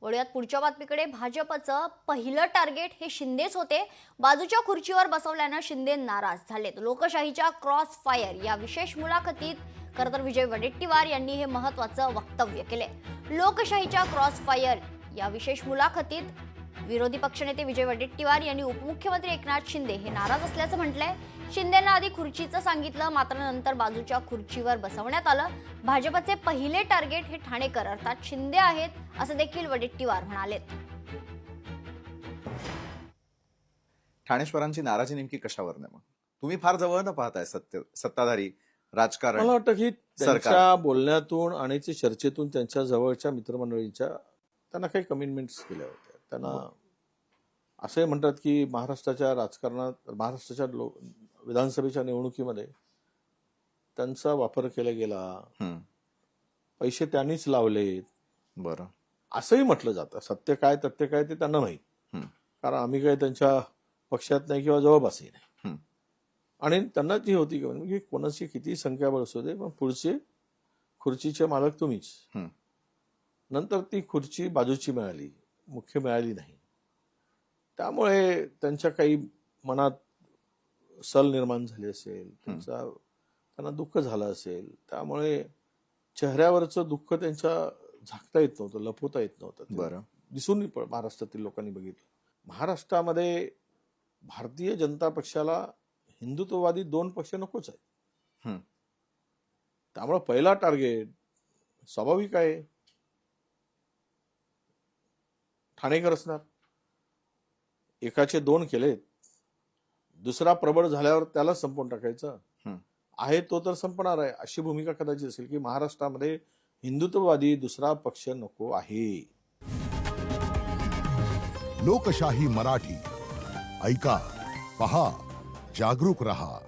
वळूयात पुढच्या बातमीकडे। भाजपचं पहिलं टार्गेट हे शिंदेच होते। बाजूच्या खुर्चीवर बसवल्यानं शिंदे नाराज झालेत। लोकशाहीच्या क्रॉस फायर या विशेष मुलाखतीत खरं तर विजय वडेट्टीवार यांनी हे महत्त्वाचं वक्तव्य केले। लोकशाहीच्या क्रॉस फायर या विशेष मुलाखतीत विरोधी पक्षनेते विजय वडेट्टीवार यांनी उपमुख्यमंत्री एकनाथ शिंदे हे नाराज असल्याचं म्हटलंय। शिंदेंना आधी खुर्चीचं सांगितलं, मात्र नंतर बाजूच्या खुर्चीवर बसवण्यात आलं। भाजपचे पहिले टार्गेट हे ठाणेकर अर्थात शिंदे आहेत, असं देखील वडेट्टीवार म्हणालेत। ठाणेश्वरांची नाराजी नेमकी कशावर नाही? मग तुम्ही फार जवळनं पाहताय सत्ताधारी राजकारण। मला वाटतं की त्यांच्या बोलण्यातून आणि चर्चेतून त्यांच्या जवळच्या मित्रमंडळींच्या त्यांना काही कमिटमेंट्स केल्या होत्या। त्यांना असे म्हणतात की महाराष्ट्राच्या राजकारणात, महाराष्ट्राच्या विधानसभेच्या निवडणुकीमध्ये त्यांचा वापर केला गेला, पैसे त्यांनीच लावले, बरं असंही असंही म्हटलं जातं। सत्य काय तथ्य काय ते त्यांना माहीत, कारण आम्ही काही त्यांच्या पक्षात नाही किंवा जवळपासही नाही। आणि त्यांना जी होती की कोणाची किती संख्याबळ असू दे, पण पुढचे खुर्चीचे मालक तुम्हीच। नंतर ती खुर्ची बाजूची मिळाली, मुख्य मिळाली नाही। त्यामुळे त्यांच्या काही मनात सल निर्माण झाली असेल, त्यांना दुःख झालं असेल। त्यामुळे चेहऱ्यावरचं दुःख त्यांच्या झाकता येत नव्हतं, लपवता येत नव्हतं। बरं दिसून महाराष्ट्रातील लोकांनी बघितलं। महाराष्ट्रामध्ये भारतीय जनता पक्षाला हिंदुत्ववादी दोन पक्ष नकोच आहेत। त्यामुळे पहिला टार्गेट स्वाभाविक आहे, ठाणेकर असणार। एकाचे दोन केलेत, दुसरा प्रबळ झाल्यावर त्याला संपवून टाकायचं आहे, तो तर संपणार आहे, अशी भूमिका कदाचित असेल की महाराष्ट्रामध्ये हिंदुत्ववादी दुसरा पक्ष नको आहे। लोकशाही मराठी ऐका, पहा, जागरूक रहा।